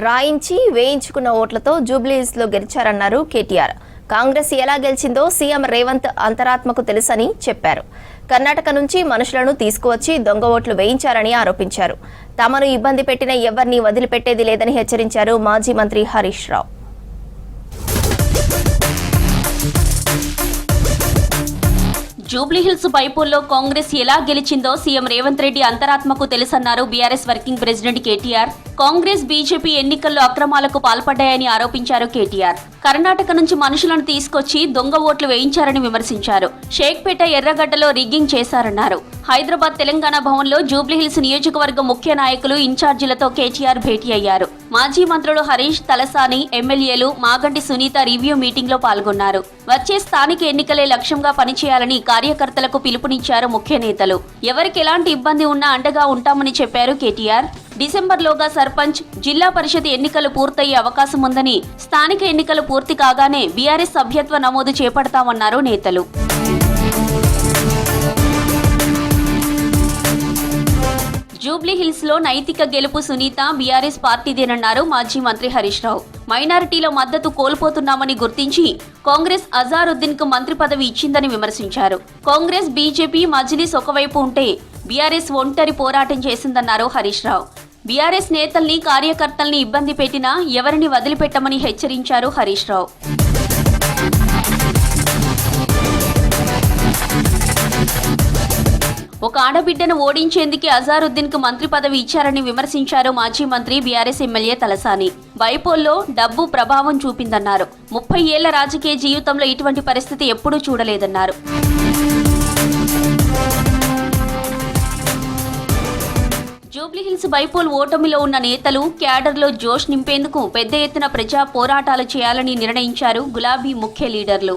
రాయించి వేయించుకున్న ఓట్లతో జూబ్లీహిల్స్లో గెలిచారన్నారు కేటీఆర్. కాంగ్రెస్ ఎలా గెలిచిందో సీఎం రేవంత్ అంతరాత్మకు తెలుసని చెప్పారు. కర్ణాటక నుంచి మనుషులను తీసుకువచ్చి దొంగ ఓట్లు వేయించారని ఆరోపించారు. తమను ఇబ్బంది పెట్టిన ఎవరిని వదిలిపెట్టేది లేదని హెచ్చరించారు మాజీ మంత్రి హరీష్ రావు. జూబ్లీహిల్స్ బైపోల్లో కాంగ్రెస్ ఎలా గెలిచిందో సీఎం రేవంత్ రెడ్డి అంతరాత్మకు తెలుసన్నారు BRS working president KTR. Congress BJP ఎన్నికల్లో అక్రమాలకు పాల్పడ్డాయని ఆరోపించారు కేటీఆర్. కర్ణాటక నుంచి మనుషులను తీసుకొచ్చి దొంగ ఓట్లు వేయించారని విమర్శించారు. షేక్పేట ఎర్రగడ్డలో రిగ్గింగ్ చేశారన్నారు. హైదరాబాద్ తెలంగాణ భవన్లో జూబ్లీహిల్స్ నియోజకవర్గ ముఖ్య నాయకులు ఇన్ఛార్జీలతో కేటీఆర్ భేటీ అయ్యారు. మాజీ మంత్రులు హరీష్, తలసాని, ఎమ్మెల్యేలు మాగంటి సునీత రివ్యూ మీటింగ్ లో పాల్గొన్నారు. వచ్చే స్థానిక ఎన్నికలే లక్ష్యంగా పనిచేయాలని కార్యకర్తలకు పిలుపునిచ్చారు ముఖ్య నేతలు. ఎవరికి ఎలాంటి ఇబ్బంది ఉన్నా అండగా ఉంటామని చెప్పారు కేటీఆర్. డిసెంబర్లోగా సర్పంచ్, జిల్లా పరిషత్ ఎన్నికలు పూర్తయ్యే అవకాశం ఉందని, స్థానిక ఎన్నికలు పూర్తి కాగానే బీఆర్ఎస్ సభ్యత్వ నమోదు చేపడతామన్నారు నేతలు. జూబ్లీహిల్స్ లో నైతిక గెలుపు సునీత, బీఆర్ఎస్ పార్టీదేనన్నారు మాజీ మంత్రి హరీష్ రావు. మైనారిటీల మద్దతు కోల్పోతున్నామని గుర్తించి కాంగ్రెస్ అజారుద్దీన్ కు మంత్రి పదవి ఇచ్చిందని విమర్శించారు. కాంగ్రెస్, బీజేపీ, మజ్లిస్ ఒకవైపు ఉంటే బీఆర్ఎస్ ఒంటరి పోరాటం చేసిందన్నారు హరీష్ రావు. బీఆర్ఎస్ నేతల్ని, కార్యకర్తల్ని ఇబ్బంది పెట్టినా ఎవరిని వదిలిపెట్టమని హెచ్చరించారు హరీష్ రావు. ఒక ఆడబిడ్డను ఓడించేందుకే అజారుద్దీన్ కు మంత్రి పదవి ఇచ్చారని విమర్శించారు మాజీ మంత్రి, బీఆర్ఎస్ ఎమ్మెల్యే తలసాని. బైపోల్లో డబ్బు ప్రభావం చూపిందన్నారు. 30 ఏళ్ల రాజకీయ జీవితంలో ఇటువంటి పరిస్థితి ఎప్పుడూ చూడలేదన్నారు. జూబ్లీహిల్స్ బైపోల్ ఓటమిలో ఉన్న నేతలు, క్యాడర్లో జోష్ నింపేందుకు పెద్ద ఎత్తున ప్రజా పోరాటాలు చేయాలని నిర్ణయించారు గులాబీ ముఖ్య లీడర్లు.